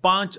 5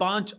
5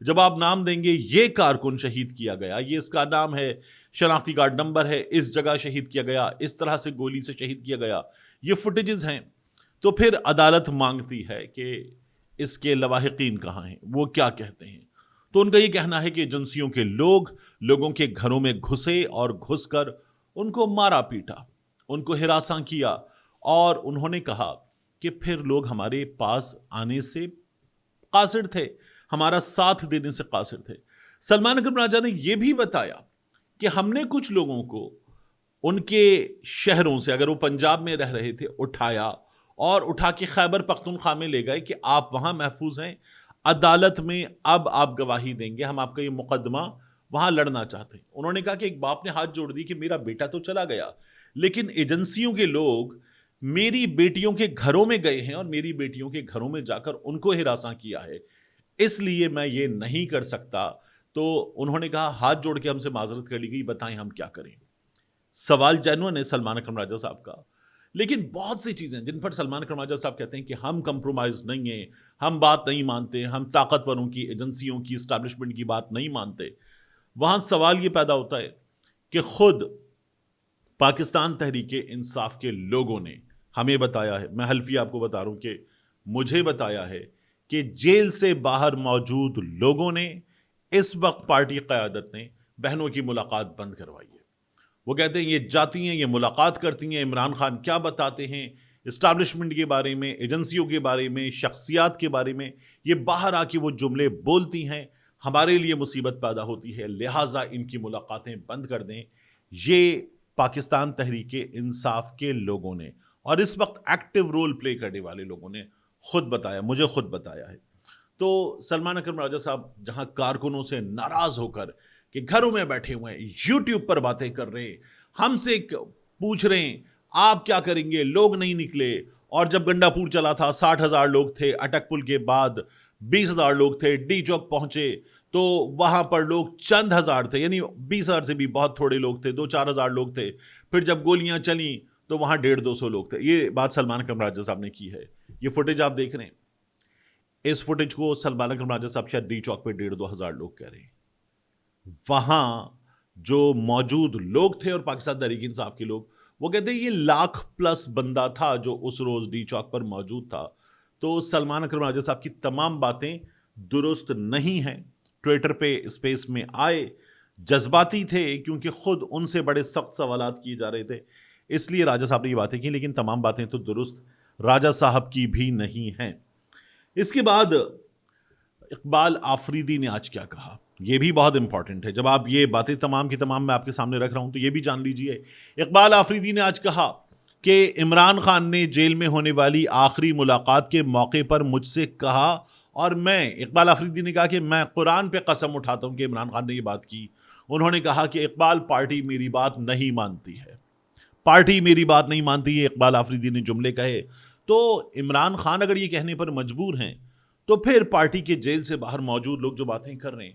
جب آپ نام دیں گے یہ کارکن شہید کیا گیا، یہ اس کا نام ہے، شناختی کارڈ نمبر ہے، اس جگہ شہید کیا گیا، اس طرح سے گولی سے شہید کیا گیا، یہ فوٹیجز ہیں، تو پھر عدالت مانگتی ہے کہ اس کے لواحقین کہاں ہیں، وہ کیا کہتے ہیں؟ تو ان کا یہ کہنا ہے کہ ایجنسیوں کے لوگوں کے گھروں میں گھسے اور گھس کر ان کو مارا پیٹا، ان کو ہراساں کیا، اور انہوں نے کہا کہ پھر لوگ ہمارے پاس آنے سے قاصر تھے، ہمارا ساتھ دینے سے قاصر تھے۔ سلمان اکرم راجہ نے یہ بھی بتایا کہ ہم نے کچھ لوگوں کو ان کے شہروں سے، اگر وہ پنجاب میں رہ رہے تھے، اٹھایا اور اٹھا کے خیبر پختونخوا میں لے گئے کہ آپ وہاں محفوظ ہیں، عدالت میں اب آپ گواہی دیں گے، ہم آپ کا یہ مقدمہ وہاں لڑنا چاہتے ہیں۔ انہوں نے کہا کہ ایک باپ نے ہاتھ جوڑ دی کہ میرا بیٹا تو چلا گیا، لیکن ایجنسیوں کے لوگ میری بیٹیوں کے گھروں میں گئے ہیں اور میری بیٹیوں کے گھروں میں جا کر ان کو ہراساں کیا ہے، اس لیے میں یہ نہیں کر سکتا۔ تو انہوں نے کہا ہاتھ جوڑ کے ہم سے معذرت کر لی گئی، بتائیں ہم کیا کریں۔ سوال جینوئن ہے سلمان اکرم راجہ صاحب کا، لیکن بہت سی چیزیں جن پر سلمان اکرم راجہ صاحب کہتے ہیں کہ ہم کمپرومائز نہیں ہیں، ہم بات نہیں مانتے، ہم طاقتوروں کی، ایجنسیوں کی، اسٹیبلشمنٹ کی بات نہیں مانتے، وہاں سوال یہ پیدا ہوتا ہے کہ خود پاکستان تحریک انصاف کے لوگوں نے ہمیں بتایا ہے، میں حلفی آپ کو بتا رہا ہوں کہ مجھے بتایا ہے کہ جیل سے باہر موجود لوگوں نے، اس وقت پارٹی قیادت نے بہنوں کی ملاقات بند کروائی ہے۔ وہ کہتے ہیں یہ جاتی ہیں، یہ ملاقات کرتی ہیں، عمران خان کیا بتاتے ہیں اسٹیبلشمنٹ کے بارے میں، ایجنسیوں کے بارے میں، شخصیات کے بارے میں، یہ باہر آ کے وہ جملے بولتی ہیں، ہمارے لیے مصیبت پیدا ہوتی ہے، لہٰذا ان کی ملاقاتیں بند کر دیں۔ یہ پاکستان تحریک انصاف کے لوگوں نے، اور اس وقت ایکٹیو رول پلے کرنے والے لوگوں نے خود بتایا، مجھے خود بتایا ہے۔ تو سلمان اکرم راجہ صاحب جہاں کارکنوں سے ناراض ہو کر کہ گھروں میں بیٹھے ہوئے ہیں، یوٹیوب پر باتیں کر رہے ہیں، ہم سے پوچھ رہے ہیں آپ کیا کریں گے، لوگ نہیں نکلے، اور جب گنڈا پور چلا تھا 60,000 لوگ تھے، اٹک پل کے بعد 20,000 لوگ تھے، ڈی چوک پہنچے تو وہاں پر لوگ چند ہزار تھے، یعنی 20,000 سے بھی بہت تھوڑے لوگ تھے، 2-4 ہزار لوگ تھے، پھر جب گولیاں چلیں تو وہاں 150-200 لوگ تھے۔ یہ بات سلمان اکرم راجہ صاحب نے کی ہے، یہ فوٹیج آپ دیکھ رہے ہیں، اس فوٹیج کو سلمان اکرم راجہ صاحب شاید ڈی چوک پہ 1,500-2 ہزار لوگ کہہ رہے ہیں۔ وہاں جو موجود لوگ تھے اور پاکستان تحریک انصاف کے لوگ، وہ کہتے ہیں یہ 1,00,000+ بندہ تھا جو اس روز ڈی چوک پر موجود تھا۔ تو سلمان اکرم راجہ صاحب کی تمام باتیں درست نہیں ہیں۔ ٹویٹر پہ اسپیس میں آئے، جذباتی تھے کیونکہ خود ان سے بڑے سخت سوالات کیے جا رہے تھے، اس لیے راجہ صاحب نے یہ باتیں کی، لیکن تمام باتیں تو درست راجہ صاحب کی بھی نہیں ہیں۔ اس کے بعد اقبال آفریدی نے آج کیا کہا، یہ بھی بہت امپورٹنٹ ہے۔ جب آپ یہ باتیں تمام کی تمام میں آپ کے سامنے رکھ رہا ہوں تو یہ بھی جان لیجئے، اقبال آفریدی نے آج کہا کہ عمران خان نے جیل میں ہونے والی آخری ملاقات کے موقع پر مجھ سے کہا، اور اقبال آفریدی نے کہا کہ میں قرآن پہ قسم اٹھاتا ہوں کہ عمران خان نے یہ بات کی۔ انہوں نے کہا کہ اقبال پارٹی میری بات نہیں مانتی ہے، پارٹی میری بات نہیں مانتی ہے، اقبال آفریدی نے جملے کہے۔ تو عمران خان اگر یہ کہنے پر مجبور ہیں تو پھر پارٹی کے جیل سے باہر موجود لوگ جو باتیں کر رہے ہیں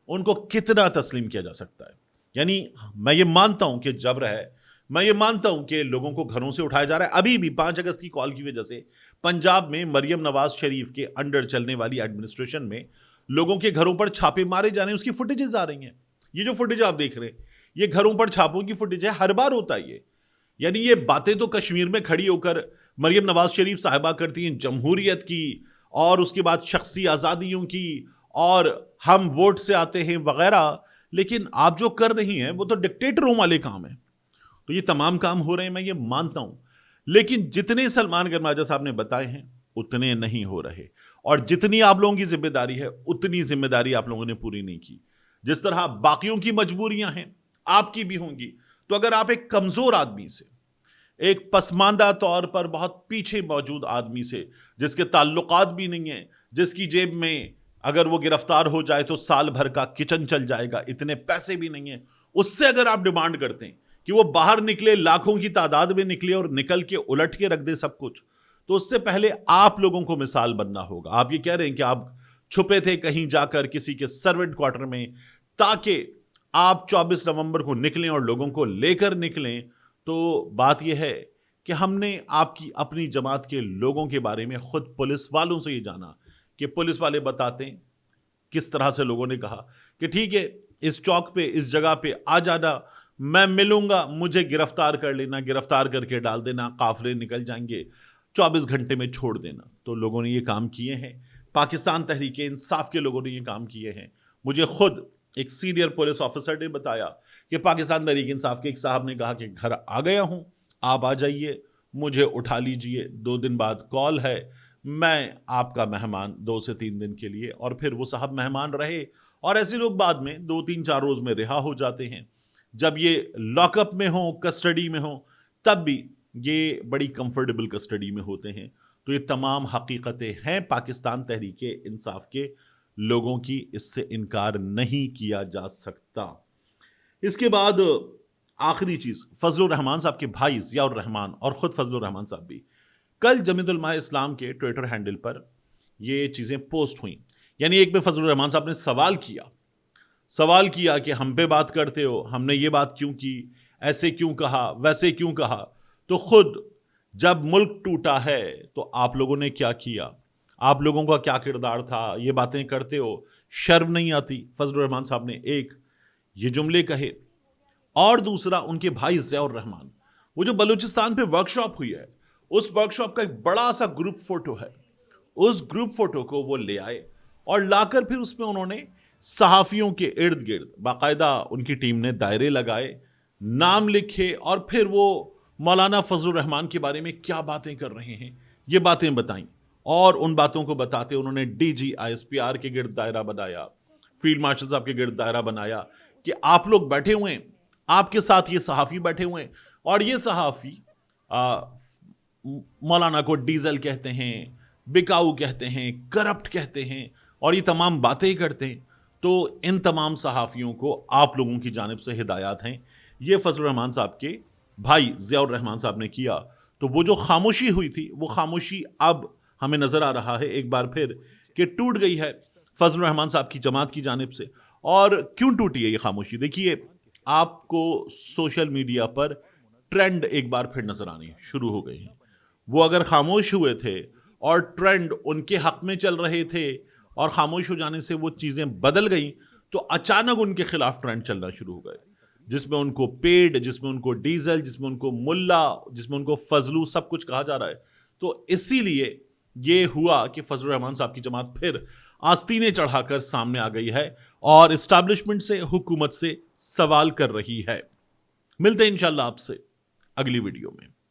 ان کو کتنا تسلیم کیا جا سکتا ہے؟ یعنی میں یہ مانتا ہوں کہ جبر ہے، میں یہ مانتا ہوں کہ لوگوں کو گھروں سے اٹھایا جا رہا ہے۔ ابھی بھی 5 اگست کی کال کی وجہ سے پنجاب میں مریم نواز شریف کے انڈر چلنے والی ایڈمنسٹریشن میں لوگوں کے گھروں پر چھاپے مارے جا رہے ہیں، اس کی فوٹیجز آ رہی ہیں۔ یہ جو فوٹیج آپ دیکھ رہے ہیں یہ گھروں پر چھاپوں کی فوٹیج ہے، ہر بار ہوتا ہے یہ۔ یعنی یہ باتیں تو کشمیر میں کھڑی ہو کر مریم نواز شریف صاحبہ کرتی ہیں، جمہوریت کی، اور اس کے بعد شخصی آزادیوں کی، اور ہم ووٹ سے آتے ہیں وغیرہ، لیکن آپ جو کر رہی ہیں وہ تو ڈکٹیٹروں والے کام ہیں۔ تو یہ تمام کام ہو رہے ہیں، میں یہ مانتا ہوں، لیکن جتنے سلمان اکرم راجہ صاحب نے بتائے ہیں اتنے نہیں ہو رہے، اور جتنی آپ لوگوں کی ذمہ داری ہے اتنی ذمہ داری آپ لوگوں نے پوری نہیں کی۔ جس طرح باقیوں کی مجبوریاں ہیں آپ کی بھی ہوں گی، تو اگر آپ ایک کمزور آدمی سے، ایک پسماندہ طور پر بہت پیچھے موجود آدمی سے، جس کے تعلقات بھی نہیں ہیں، جس کی جیب میں اگر وہ گرفتار ہو جائے تو سال بھر کا کچن چل جائے گا، اتنے پیسے بھی نہیں ہیں، اس سے اگر آپ ڈیمانڈ کرتے ہیں کہ وہ باہر نکلے، لاکھوں کی تعداد میں نکلے اور نکل کے الٹ کے رکھ دے سب کچھ، تو اس سے پہلے آپ لوگوں کو مثال بننا ہوگا۔ آپ یہ کہہ رہے ہیں کہ آپ چھپے تھے کہیں جا کر کسی کے سرونٹ کوارٹر میں تاکہ آپ 24 نومبر کو نکلیں اور لوگوں کو لے کر نکلیں، تو بات یہ ہے کہ ہم نے آپ کی اپنی جماعت کے لوگوں کے بارے میں خود پولیس والوں سے یہ جانا کہ پولیس والے بتاتے ہیں کس طرح سے لوگوں نے کہا کہ ٹھیک ہے اس چوک پہ اس جگہ پہ آ جانا, میں ملوں گا, مجھے گرفتار کر لینا, گرفتار کر کے ڈال دینا, قافلے نکل جائیں گے, 24 گھنٹے میں چھوڑ دینا. تو لوگوں نے یہ کام کیے ہیں, پاکستان تحریک انصاف کے لوگوں نے یہ کام کیے ہیں. مجھے خود ایک سینئر پولیس آفیسر نے بتایا کہ پاکستان تحریک انصاف کے ایک صاحب نے کہا کہ گھر آ گیا ہوں, آپ آ جائیے, مجھے اٹھا لیجئے, 2 دن بعد کال ہے, میں آپ کا مہمان 2 سے 3 دن کے لیے. اور پھر وہ صاحب مہمان رہے, اور ایسے لوگ بعد میں 2-3-4 روز میں رہا ہو جاتے ہیں. جب یہ لاک اپ میں ہوں, کسٹڈی میں ہوں, تب بھی یہ بڑی کمفرٹیبل کسٹڈی میں ہوتے ہیں. تو یہ تمام حقیقتیں ہیں پاکستان تحریک انصاف کے لوگوں کی, اس سے انکار نہیں کیا جا سکتا. اس کے بعد آخری چیز, فضل الرحمان صاحب کے بھائی ضیاء الرحمان اور خود فضل الرحمان صاحب بھی کل جمعیت علماء اسلام کے ٹویٹر ہینڈل پر یہ چیزیں پوسٹ ہوئیں. یعنی ایک میں فضل الرحمان صاحب نے سوال کیا کہ ہم پہ بات کرتے ہو, ہم نے یہ بات کیوں کی, ایسے کیوں کہا, ویسے کیوں کہا. تو خود جب ملک ٹوٹا ہے تو آپ لوگوں نے کیا کیا, آپ لوگوں کا کیا کردار تھا, یہ باتیں کرتے ہو, شرم نہیں آتی؟ فضل الرحمان صاحب نے ایک یہ جملے کہے. اور دوسرا ان کے بھائی ضیاء الرحمان, وہ جو بلوچستان پہ ورک شاپ ہوئی ہے, اس ورک شاپ کا ایک بڑا سا گروپ فوٹو ہے, اس گروپ فوٹو کو وہ لے آئے اور لا کر پھر اس میں انہوں نے صحافیوں کے ارد گرد باقاعدہ ان کی ٹیم نے دائرے لگائے, نام لکھے, اور پھر وہ مولانا فضل الرحمان کے بارے میں کیا باتیں کر رہے ہیں یہ باتیں بتائیں. اور ان باتوں کو بتاتے انہوں نے ڈی جی ISPR کے گرد دائرہ بنایا, فیلڈ مارشل صاحب کے گرد دائرہ بنایا کہ آپ لوگ بیٹھے ہوئے ہیں, آپ کے ساتھ یہ صحافی بیٹھے ہوئے ہیں, اور یہ صحافی مولانا کو ڈیزل کہتے ہیں, بکاؤ کہتے ہیں, کرپٹ کہتے ہیں, اور یہ تمام باتیں کرتے ہیں. تو ان تمام صحافیوں کو آپ لوگوں کی جانب سے ہدایات ہیں. یہ فضل الرحمان صاحب کے بھائی ضیاء الرحمان صاحب نے کیا. تو وہ جو خاموشی ہوئی تھی, وہ خاموشی اب ہمیں نظر آ رہا ہے ایک بار پھر کہ ٹوٹ گئی ہے فضل الرحمان صاحب کی جماعت کی جانب سے. اور کیوں ٹوٹی ہے یہ خاموشی؟ دیکھیے, آپ کو سوشل میڈیا پر ٹرینڈ ایک بار پھر نظر آنے شروع ہو گئے ہیں. وہ اگر خاموش ہوئے تھے اور ٹرینڈ ان کے حق میں چل رہے تھے, اور خاموش ہو جانے سے وہ چیزیں بدل گئیں, تو اچانک ان کے خلاف ٹرینڈ چلنا شروع ہو گئے, جس میں ان کو پیڈ, جس میں ان کو ڈیزل, جس میں ان کو ملا, جس میں ان کو فضلو, سب کچھ کہا جا رہا ہے. تو اسی لیے یہ ہوا کہ فضل الرحمان صاحب کی جماعت پھر آستینے چڑھا کر سامنے آ گئی ہے اور اسٹیبلشمنٹ سے, حکومت سے سوال کر رہی ہے. ملتے ہیں انشاءاللہ آپ سے اگلی ویڈیو میں.